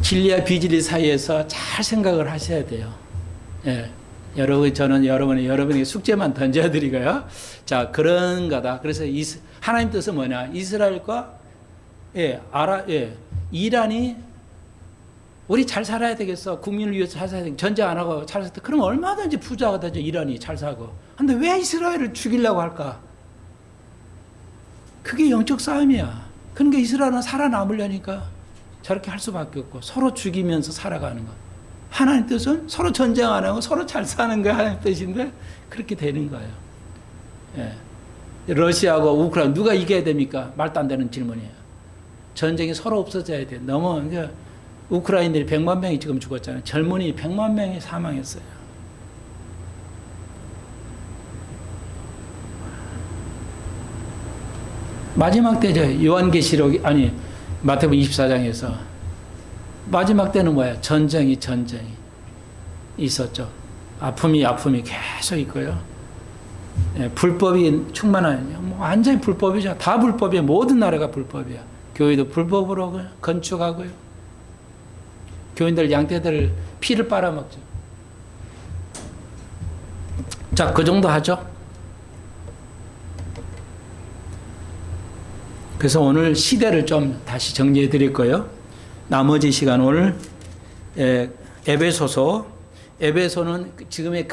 진리와 비진리 사이에서 잘 생각을 하셔야 돼요. 예. 저는 여러분에게 숙제만 던져드리고요. 자, 그런 거다. 그래서 하나님 뜻은 뭐냐? 이스라엘과 이란이 우리 잘 살아야 되겠어. 국민을 위해서 잘 살아야 되겠어. 전쟁 안 하고 잘 살아야 돼. 그럼 얼마든지 부자가 되죠. 이란이 잘 사고. 근데 왜 이스라엘을 죽이려고 할까? 그게 영적 싸움이야. 그러니까 이스라엘은 살아남으려니까 저렇게 할 수밖에 없고 서로 죽이면서 살아가는 거. 하나님 뜻은 서로 전쟁 안 하고 서로 잘 사는 게 하나님 뜻인데 그렇게 되는 거예요. 예. 러시아하고 우크라이나 누가 이겨야 됩니까? 말도 안 되는 질문이에요. 전쟁이 서로 없어져야 돼. 그러니까 우크라이나들이 100만 명이 지금 죽었잖아요. 젊은이 100만 명이 사망했어요. 마지막 때죠. 요한계시록 마태복음 24장에서 마지막 때는 뭐야? 전쟁이 있었죠. 아픔이 계속 있고요. 예, 불법이 충만한, 완전히 불법이죠. 다 불법이에요. 모든 나라가 불법이야. 교회도 불법으로 건축하고요. 교인들 양떼들 피를 빨아먹죠. 자, 그 정도 하죠. 그래서 오늘 시대를 좀 다시 정리해 드릴 거예요. 나머지 시간 오늘 에베소는 지금의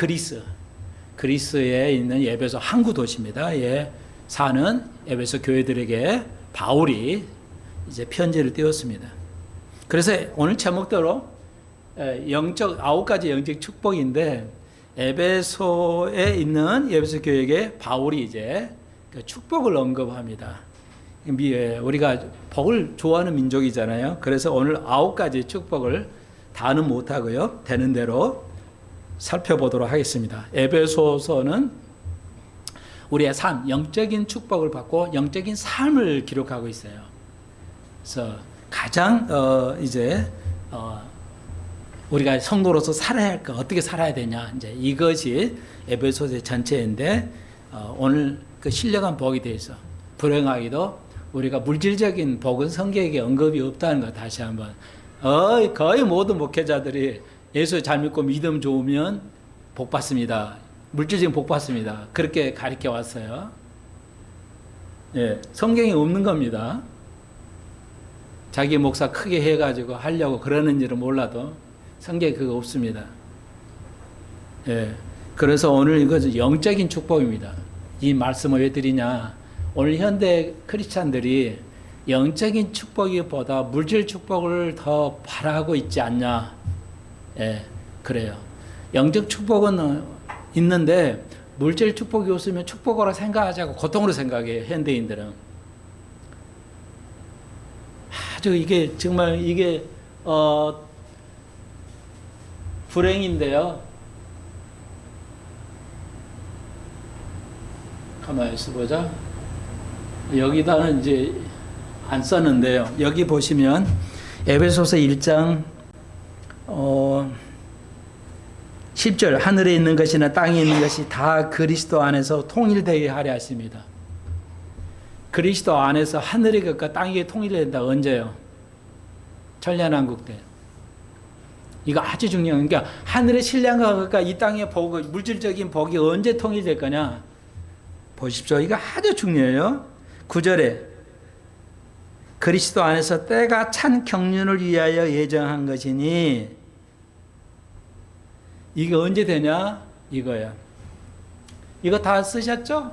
그리스에 있는 에베소 항구 도시입니다. 예, 사는 에베소 교회들에게 바울이 이제 편지를 띄웠습니다. 그래서 오늘 제목대로 9가지 영적 축복인데 에베소에 있는 에베소 교회에게 바울이 이제 그 축복을 언급합니다. 우리가 복을 좋아하는 민족이잖아요. 그래서 오늘 9가지 축복을 다는 못하고요. 되는 대로 살펴보도록 하겠습니다. 에베소서는 우리의 삶, 영적인 축복을 받고 영적인 삶을 기록하고 있어요. 그래서 가장 우리가 성도로서 살아야 할 거, 어떻게 살아야 되냐, 이제 이것이 에베소서 전체인데 오늘 그 신령한 복에 대해서 불행하기도 우리가 물질적인 복은 성경에 언급이 없다는 거 다시 한번 거의 모든 목회자들이 예수 잘 믿고 믿음 좋으면 복 받습니다. 물질적인 복 받습니다. 그렇게 가르쳐 왔어요. 예, 성경에 없는 겁니다. 자기 목사 크게 해가지고 하려고 그러는 일은 몰라도 성경에 그거 없습니다. 예, 그래서 오늘 이것은 영적인 축복입니다. 이 말씀을 왜 드리냐? 오늘 현대 크리스찬들이 영적인 축복보다 물질 축복을 더 바라고 있지 않냐? 예, 그래요. 영적 축복은 있는데 물질 축복이 없으면 축복으로 생각하지 않고 고통으로 생각해요. 현대인들은. 아주 이게 정말 이게 불행인데요. 가만히 있어보자. 여기다는 이제 안 썼는데요. 여기 보시면 에베소서 1장 10절 하늘에 있는 것이나 땅에 있는 것이 다 그리스도 안에서 통일되게 하려 하십니다. 그리스도 안에서 하늘의 것과 땅의 통일된다. 언제요? 천년왕국 때. 이거 아주 중요한. 그러니까 하늘의 신령한 것과 이 땅의 복, 물질적인 복이 언제 통일될 거냐? 보십시오. 이거 아주 중요해요. 9절에 그리스도 안에서 때가 찬 경륜을 위하여 예정한 것이니, 이게 언제 되냐? 이거야. 이거 다 쓰셨죠?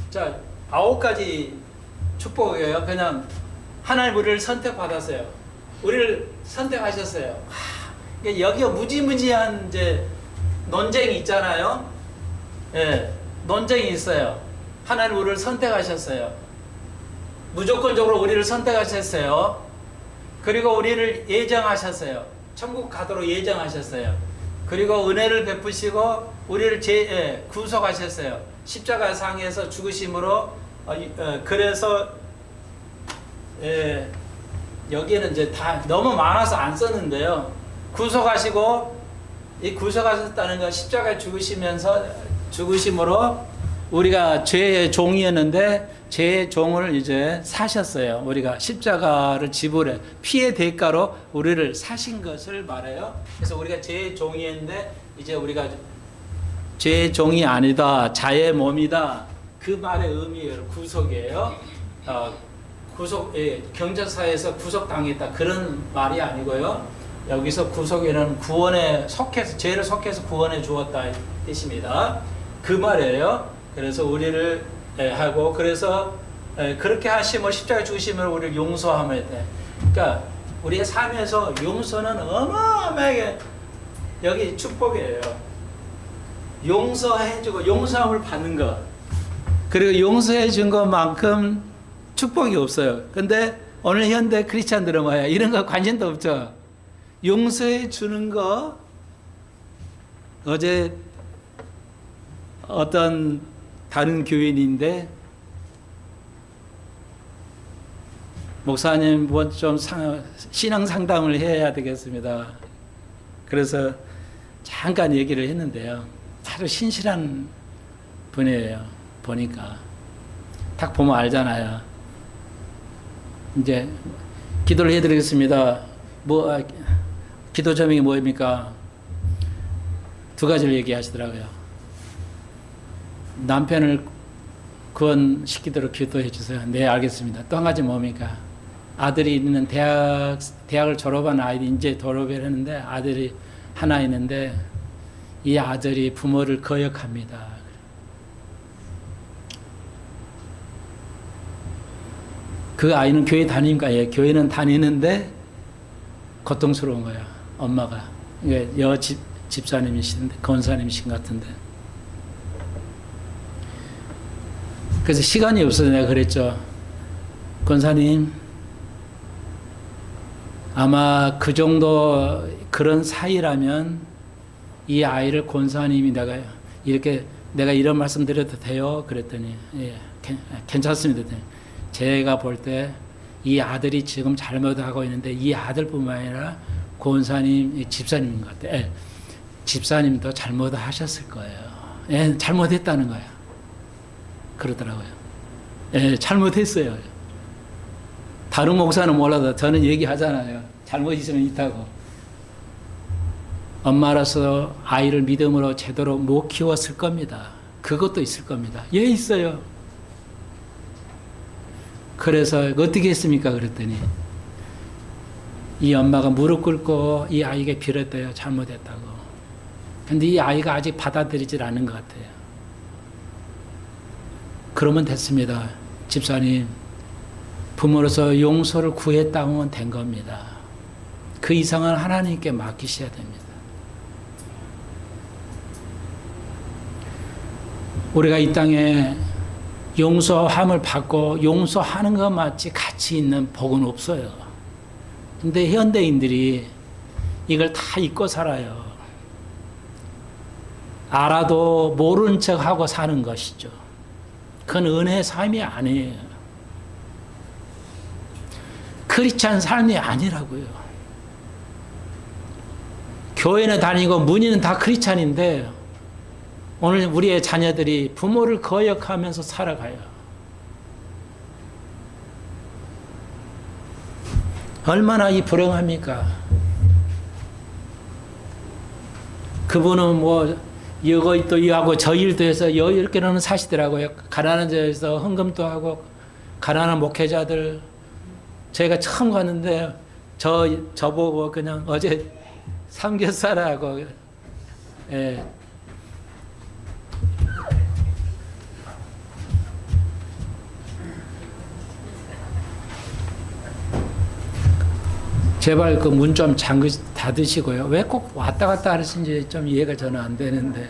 자, 9가지 축복이에요. 그냥 하나님 우리를 선택받았어요. 우리를 선택하셨어요. 여기가 무지무지한 이제 논쟁이 있잖아요. 예, 논쟁이 있어요. 하나님 우리를 선택하셨어요. 무조건적으로 우리를 선택하셨어요. 그리고 우리를 예정하셨어요. 천국 가도록 예정하셨어요. 그리고 은혜를 베푸시고 우리를 구속하셨어요. 십자가 상에서 죽으심으로. 그래서 여기는 이제 다 너무 많아서 안 썼는데요. 구속하시고, 이 구속하셨다는 건 십자가에 죽으심으로 우리가 죄의 종이었는데 죄의 종을 이제 사셨어요. 우리가 십자가를 지불해 피의 대가로 우리를 사신 것을 말해요. 그래서 우리가 죄의 종이었는데 이제 우리가 죄의 종이 아니다, 자의 몸이다. 그 말의 의미예요. 구속이에요. 경제사에서 구속당했다 그런 말이 아니고요. 여기서 구속에는 구원에 속해서, 죄를 속해서 구원해 주었다 뜻입니다. 그 말이에요. 그래서 우리를 하고, 그래서 그렇게 하시면 십자가에 죽으시면 우리를 용서하면 돼. 그러니까 우리의 삶에서 용서는 어마어마하게 여기 축복이에요. 용서해주고 용서함을 받는 것, 그리고 용서해 준 것만큼 축복이 없어요. 근데 오늘 현대 크리스찬들은 뭐야? 이런 거 관심도 없죠. 용서해 주는 거. 어제 어떤 다른 교인인데, 목사님 뭐 좀 신앙 상담을 해야 되겠습니다. 그래서 잠깐 얘기를 했는데요. 아주 신실한 분이에요. 보니까 딱 보면 알잖아요. 이제 기도를 해드리겠습니다. 기도 제목이 뭐입니까? 2가지를 얘기하시더라고요. 남편을 구원시키도록 기도해 주세요. 네, 알겠습니다. 또 한 가지 뭡니까? 아들이 있는 대학을 졸업한 아이들이 이제 졸업을 했는데 아들이 하나 있는데 이 아들이 부모를 거역합니다. 그 아이는 교회 다니니까, 교회는 다니는데 고통스러운 거야, 엄마가. 집사님이신데, 권사님이신 것 같은데. 그래서 시간이 없어서 내가 그랬죠. 권사님, 아마 그 정도 그런 사이라면 이 아이를 권사님이 내가 이런 말씀 드려도 돼요? 그랬더니 예, 괜찮습니다. 제가 볼 때 이 아들이 지금 잘못하고 있는데 이 아들뿐만 아니라 권사님, 집사님인 것 같아요. 예, 집사님도 잘못하셨을 거예요. 예, 잘못했다는 거예요. 그러더라고요. 예, 잘못했어요. 다른 목사는 몰라도 저는 얘기하잖아요. 잘못 있으면 있다고. 엄마로서 아이를 믿음으로 제대로 못 키웠을 겁니다. 그것도 있을 겁니다. 예, 있어요. 그래서 어떻게 했습니까? 그랬더니 이 엄마가 무릎 꿇고 이 아이에게 빌었대요. 잘못했다고. 근데 이 아이가 아직 받아들이질 않는 것 같아요. 그러면 됐습니다. 집사님, 부모로서 용서를 구했다면 된 겁니다. 그 이상은 하나님께 맡기셔야 됩니다. 우리가 이 땅에 용서함을 받고 용서하는 것 맞지 가치 있는 복은 없어요. 근데 현대인들이 이걸 다 잊고 살아요. 알아도 모르는 척하고 사는 것이죠. 그건 은혜의 삶이 아니에요. 크리스찬 삶이 아니라고요. 교회는 다니고 문의는 다 크리스찬인데 오늘 우리의 자녀들이 부모를 거역하면서 살아가요. 얼마나 이 불행합니까? 그분은 뭐 이거 하고 저 일도 해서 이렇게는 사시더라고요. 가난한 데에서 헌금도 하고 가난한 목회자들 제가 처음 갔는데 저보고 그냥 어제 삼겹살하고 예. 제발 그 문 좀 닫으시고요. 왜 꼭 왔다 갔다 하시는지 좀 이해가 저는 안 되는데.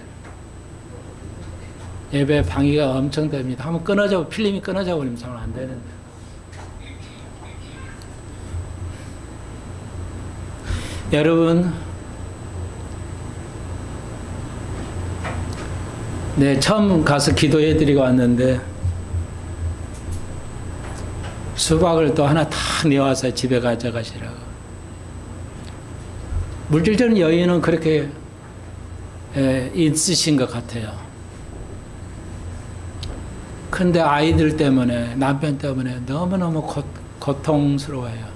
예배 방해가 엄청 됩니다. 한번 필름이 끊어져 버리면 잘 안 되는데. 여러분, 네, 처음 가서 기도해 드리고 왔는데, 수박을 또 하나 탁 내와서 집에 가져가시라고. 물질적인 여유는 그렇게 있으신 것 같아요. 근데 아이들 때문에, 남편 때문에 너무너무 고통스러워요.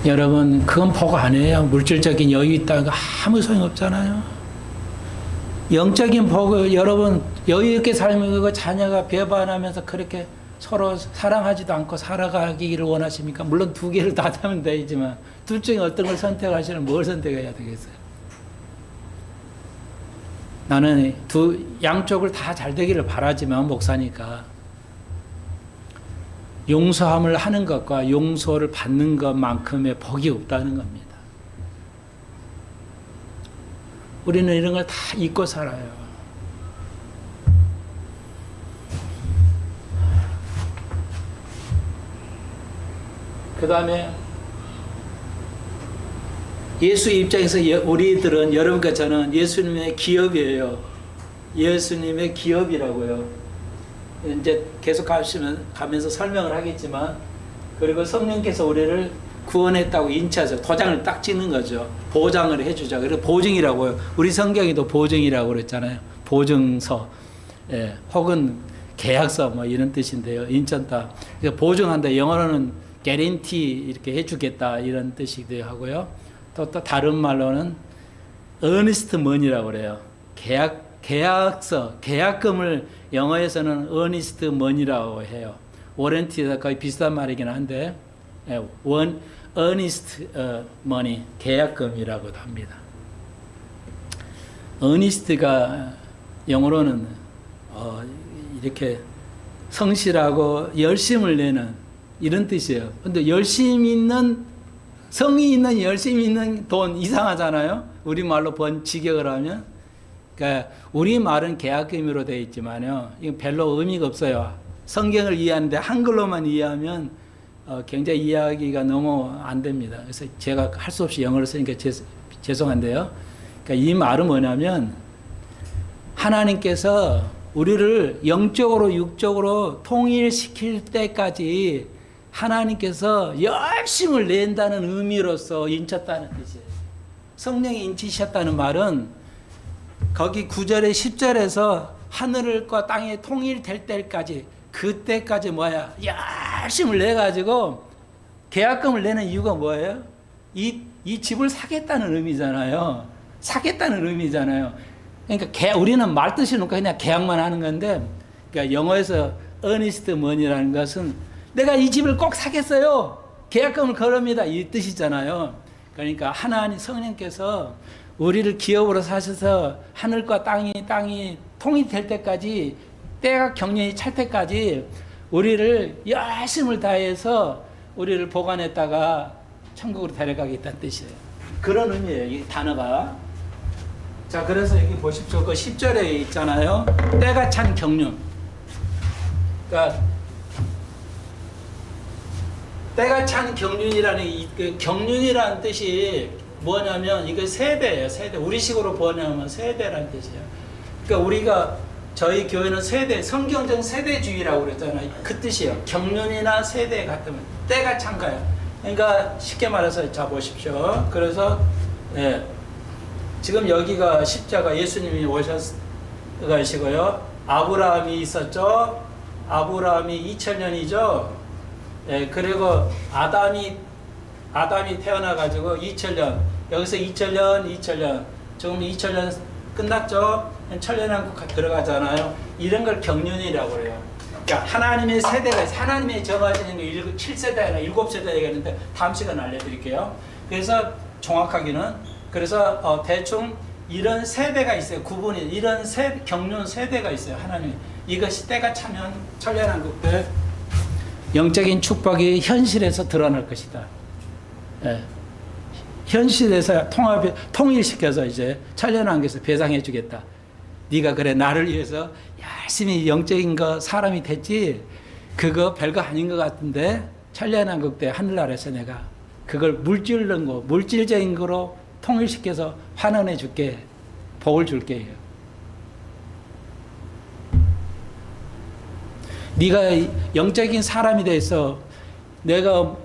여러분, 그건 복 아니에요. 물질적인 여유 있다는 거 아무 소용없잖아요. 영적인 복을 여러분 여유 있게 살면 그거 자녀가 배반하면서 그렇게 서로 사랑하지도 않고 살아가기를 원하십니까? 물론 두 개를 다 하면 되지만 둘 중에 어떤 걸 선택하시면 뭘 선택해야 되겠어요? 나는 양쪽을 다 잘 되기를 바라지만 목사니까 용서함을 하는 것과 용서를 받는 것만큼의 복이 없다는 겁니다. 우리는 이런 걸 다 잊고 살아요. 그 다음에 예수 입장에서 우리들은 여러분과 저는 예수님의 기업이에요. 예수님의 기업이라고요. 이제 계속 가면서 설명을 하겠지만, 그리고 성령께서 우리를 구원했다고 인차해서 도장을 딱 찍는 거죠. 보장을 해주죠. 그래서 보증이라고요. 우리 성경에도 보증이라고 그랬잖아요. 보증서, 예, 혹은 계약서 뭐 이런 뜻인데요. 인천다. 보증한다. 영어로는 guarantee 이렇게 해주겠다 이런 뜻이기도 하고요. 또 다른 말로는 earnest money라고 그래요. 계약서, 계약금을 영어에서는 earnest money라고 해요. 워런티가 거의 비슷한 말이긴 한데, earnest money, 계약금이라고도 합니다. earnest가 영어로는 이렇게 성실하고 열심을 내는 이런 뜻이에요. 근데 열심 있는, 성의 있는, 열심 있는 돈 이상하잖아요. 우리말로 직역을 하면. 그러니까 우리말은 계약 의미로 되어 있지만요. 이건 별로 의미가 없어요. 성경을 이해하는데 한글로만 이해하면 굉장히 이해하기가 너무 안 됩니다. 그래서 제가 할 수 없이 영어를 쓰니까 죄송한데요. 그러니까 이 말은 뭐냐면 하나님께서 우리를 영적으로 육적으로 통일시킬 때까지 하나님께서 열심을 낸다는 의미로서 인쳤다는 뜻이에요. 성령이 인치셨다는 말은 거기 9절에 10절에서 하늘과 땅이 통일될 때까지 그때까지 뭐야? 열심을 내가지고 계약금을 내는 이유가 뭐예요? 이 집을 사겠다는 의미잖아요. 사겠다는 의미잖아요. 그러니까 우리는 말 뜻이 놓고 그냥 계약만 하는 건데, 그러니까 영어에서 earnest money라는 것은 내가 이 집을 꼭 사겠어요. 계약금을 걸읍니다. 이 뜻이잖아요. 그러니까 하나님 성령께서 우리를 기업으로 사셔서 하늘과 땅이 통일될 때까지 때가 경륜이 찰 때까지 우리를 열심을 다해서 우리를 보관했다가 천국으로 데려가겠다는 뜻이에요. 그런 의미예요. 이 단어가. 자, 그래서 여기 보십시오. 그 10절에 있잖아요. 때가 찬 경륜. 그러니까 때가 찬 경륜이라는 그 경륜이라는 뜻이 뭐냐면 이게 세대예요. 세대. 우리식으로 번역하면 세대라는 뜻이에요. 그러니까 우리가 저희 교회는 세대, 성경적 세대주의라고 그랬잖아요. 그 뜻이에요. 경륜이나 세대 같으면 때가 찬 거예요. 그러니까 쉽게 말해서 자 보십시오. 그래서 지금 여기가 십자가 예수님이 오셨시고요. 아브라함이 있었죠. 아브라함이 2000년이죠. 그리고 아담이 태어나가지고 2000년, 여기서 2000년, 지금 2000년 끝났죠. 천년왕국 들어가잖아요. 이런 걸 경륜이라고 그래요. 그러니까 하나님의 세대가 있어요. 하나님의 정하시는 게 7세대나 7세대 얘기하는데 다음 시간에 알려드릴게요. 그래서 정확하게는 그래서 대충 이런 세대가 있어요. 구분이 이런 경륜 세대가 있어요. 하나님 이것이 때가 차면 천년왕국 때 영적인 축복이 현실에서 드러날 것이다. 현실에서 통일시켜서 이제 천년왕국에서 배상해 주겠다. 네가 그래 나를 위해서 열심히 영적인 거 사람이 됐지 그거 별거 아닌 것 같은데 천년왕국 때 하늘나라에서 내가 그걸 물질적인 거로 통일시켜서 환원해 줄게. 복을 줄게. 네가 영적인 사람이 돼서 내가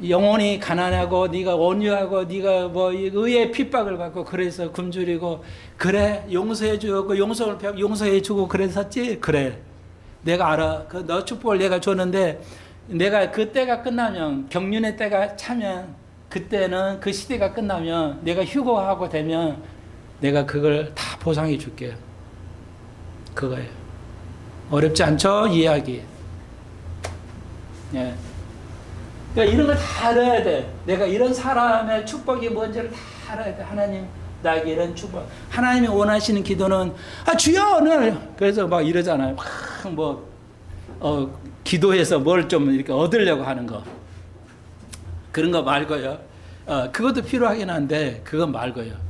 영혼이 가난하고 네가 온유하고 네가 뭐 의의 핍박을 받고 그래서 굶주리고 그래 용서해 주고 용서해 주고 그랬었지. 그래 내가 알아. 너 축복을 내가 줬는데 내가 그 때가 끝나면 경륜의 때가 차면 그때는 그 시대가 끝나면 내가 휴거하고 되면 내가 그걸 다 보상해 줄게요. 그거예요. 어렵지 않죠? 이해하기. 예. 그러니까 이런 걸 다 알아야 돼. 내가 이런 사람의 축복이 뭔지를 다 알아야 돼. 하나님 나에게 이런 축복. 하나님이 원하시는 기도는 주여 오늘 그래서 막 이러잖아요. 기도해서 뭘 좀 이렇게 얻으려고 하는 거. 그런 거 말고요. 그것도 필요하긴 한데 그건 말고요.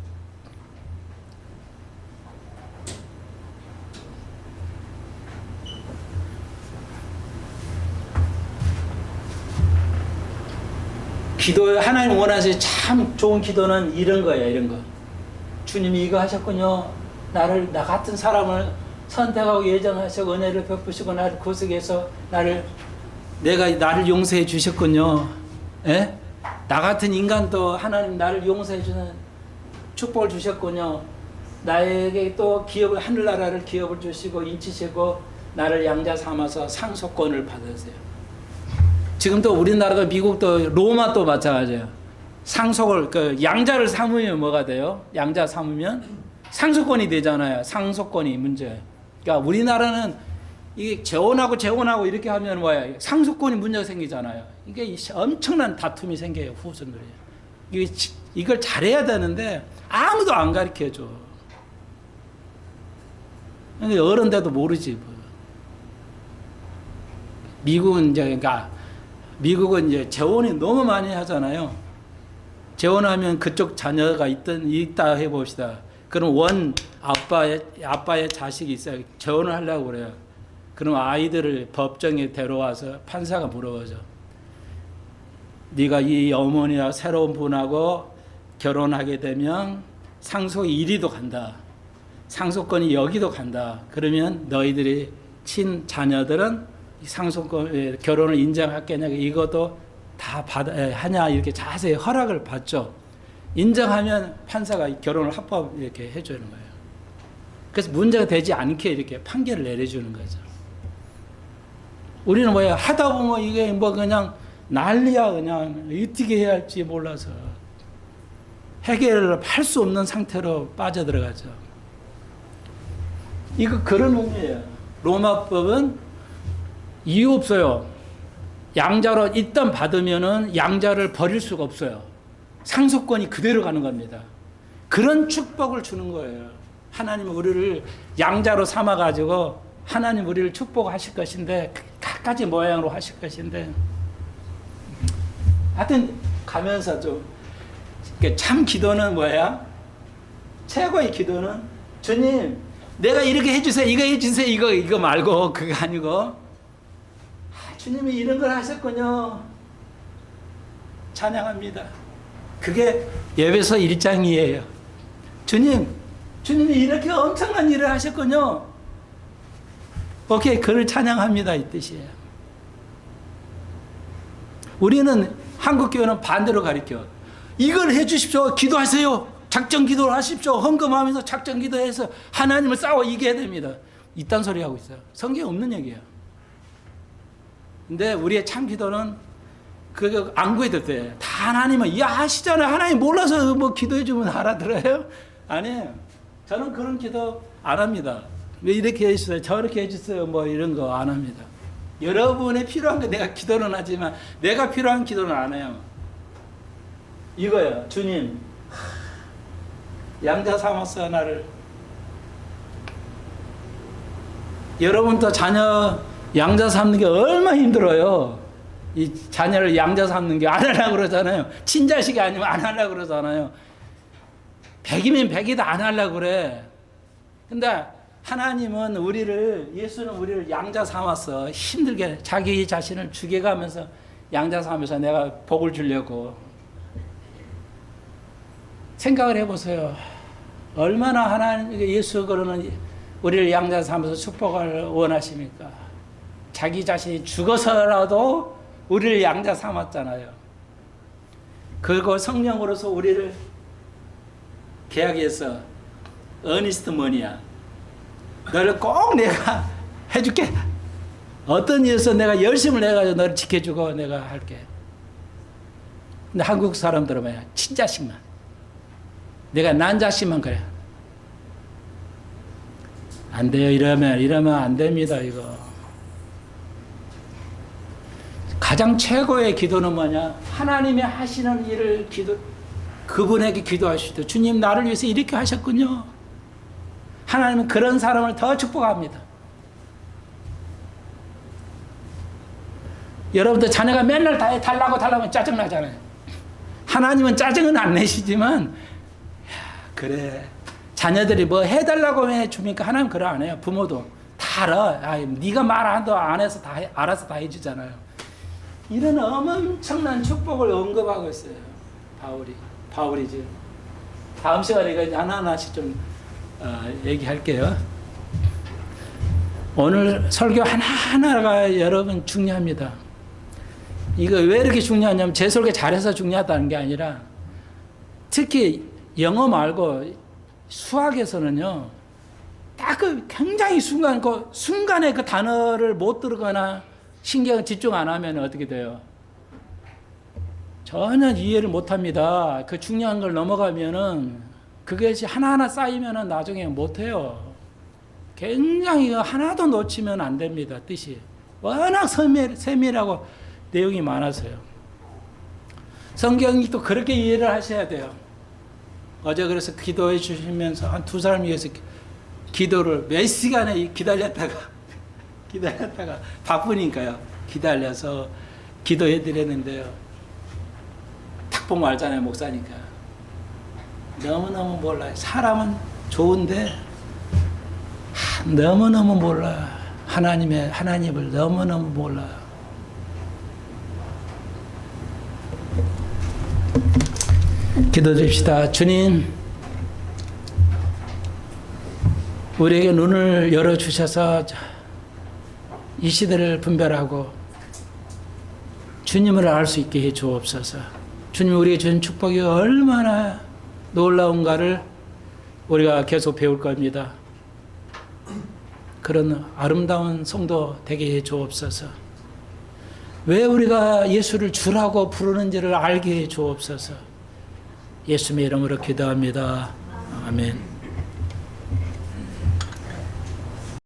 기도 하나님 원하시는 참 좋은 기도는 이런 거예요. 이런 거. 주님이 이거 하셨군요. 나 같은 사람을 선택하고 예정하시고 은혜를 베푸시고 나를 구속해서 나를 용서해 주셨군요. 예? 나 같은 인간도 하나님 나를 용서해 주는 축복을 주셨군요. 나에게 또 하늘나라를 기업을 주시고 인치시고 나를 양자 삼아서 상속권을 받으세요. 지금도 우리나라도 미국도 로마도 마찬가지예요. 상속을 양자를 삼으면 뭐가 돼요? 양자 삼으면 상속권이 되잖아요. 상속권이 문제예요. 그러니까 우리나라는 이게 재혼하고 이렇게 하면 뭐야? 상속권이 문제가 생기잖아요. 이게 엄청난 다툼이 생겨요. 후손들이. 이걸 잘해야 되는데 아무도 안 가르쳐줘. 어른데도 모르지. 뭐. 미국은 이제 재혼이 너무 많이 하잖아요. 재혼하면 그쪽 자녀가 있다 해봅시다. 그럼 아빠의 자식이 있어요. 재혼을 하려고 그래요. 그럼 아이들을 법정에 데려와서 판사가 물어보죠. 네가 이 어머니와 새로운 분하고 결혼하게 되면 상속 1위도 간다. 상속권이 여기도 간다. 그러면 너희들이 친 자녀들은 상속권 결혼을 인정하겠냐? 이것도 다 하냐? 이렇게 자세히 허락을 받죠. 인정하면 판사가 결혼을 합법 이렇게 해주는 거예요. 그래서 문제가 되지 않게 이렇게 판결을 내려주는 거죠. 우리는 뭐야 하다 보면 이게 뭐 그냥 난리야. 그냥 어떻게 해야 할지 몰라서 해결을 할 수 없는 상태로 빠져들어가죠. 이거 그런 의미예요. 로마법은 이유 없어요. 양자로 일단 받으면은 양자를 버릴 수가 없어요. 상속권이 그대로 가는 겁니다. 그런 축복을 주는 거예요. 하나님은 우리를 양자로 삼아가지고 하나님 우리를 축복하실 것인데 갖가지 모양으로 하실 것인데 하여튼 가면서 좀 참 기도는 뭐야? 최고의 기도는 주님 내가 이렇게 해주세요. 이거 해주세요. 이거 말고 그거 아니고 주님이 이런 걸 하셨군요. 찬양합니다. 그게 예배서 1장이에요. 주님이 이렇게 엄청난 일을 하셨군요. 오케이, 그를 찬양합니다. 이 뜻이에요. 우리는 한국교회는 반대로 가르쳐. 이걸 해주십시오. 기도하세요. 작전 기도를 하십시오. 헌금하면서 작전 기도해서 하나님을 싸워 이겨야 됩니다. 이딴 소리 하고 있어요. 성경에 없는 얘기예요. 근데 우리의 참 기도는 그거 안 구해도 돼. 다 하나님은 아시잖아요. 하나님 몰라서 뭐 기도해주면 알아들어요? 아니에요. 저는 그런 기도 안 합니다. 왜 이렇게 해주세요? 저렇게 해주세요? 뭐 이런 거 안 합니다. 여러분의 필요한 거 내가 기도는 하지만 내가 필요한 기도는 안 해요. 이거예요. 주님 양자 삼았어요. 나를. 여러분도 자녀 양자 삼는 게 얼마나 힘들어요. 이 자녀를 양자 삼는 게 안 하려고 그러잖아요. 친자식이 아니면 안 하려고 그러잖아요. 100이면 100이다 안 하려고 그래. 근데 하나님은 예수는 우리를 양자 삼았어. 힘들게 자기 자신을 죽여가면서 양자 삼아서 내가 복을 주려고. 생각을 해보세요. 얼마나 예수 그러는 우리를 양자 삼아서 축복을 원하십니까? 자기 자신이 죽어서라도 우리를 양자 삼았잖아요. 그리고 성령으로서 우리를 계약해서 어니스트 머니야. 너를 꼭 내가 해줄게. 어떤 일에서 내가 열심을 내가지고 너를 지켜주고 내가 할게. 근데 한국 사람들은 뭐야? 친자식만. 내가 난 자식만 그래. 안 돼요. 이러면 안 됩니다. 이거. 가장 최고의 기도는 뭐냐? 하나님이 하시는 일을 그분에게 기도하시죠. 주님 나를 위해서 이렇게 하셨군요. 하나님은 그런 사람을 더 축복합니다. 여러분들 자녀가 맨날 다 달라고 짜증나잖아요. 하나님은 짜증은 안 내시지만 그래 자녀들이 뭐 해달라고 해주니까 하나님 그래 안 해요. 부모도 다 알아. 네가 말 안 해서 다 알아서 다 해주잖아요. 이런 엄청난 축복을 언급하고 있어요. 바울이지. 다음 시간에 이거 하나하나씩 좀 얘기할게요. 오늘 설교 하나하나가 여러분 중요합니다. 이거 왜 이렇게 중요하냐면 제 설교 잘해서 중요하다는 게 아니라 특히 영어 말고 수학에서는요. 딱 그 굉장히 순간에 그 단어를 못 들거나 신경 집중 안 하면 어떻게 돼요? 전혀 이해를 못 합니다. 그 중요한 걸 넘어가면은 그것이 하나하나 쌓이면은 나중에 못 해요. 굉장히 하나도 놓치면 안 됩니다. 뜻이. 워낙 세밀하고 내용이 많아서요. 성경이 또 그렇게 이해를 하셔야 돼요. 어제 그래서 기도해 주시면서 한 2사람 위해서 기도를 몇 시간에 기다렸다가 바쁘니까요. 기다려서 기도해 드렸는데요. 딱 보면 알잖아요, 목사니까. 너무너무 몰라요. 사람은 좋은데 너무너무 몰라요. 하나님을 너무너무 몰라요. 기도드립시다. 주님, 우리에게 눈을 열어주셔서 이 시대를 분별하고 주님을 알 수 있게 해 주옵소서. 주님, 우리에게 주신 축복이 얼마나 놀라운가를 우리가 계속 배울 겁니다. 그런 아름다운 성도 되게 해 주옵소서. 왜 우리가 예수를 주라고 부르는지를 알게 해 주옵소서. 예수님의 이름으로 기도합니다. 아멘.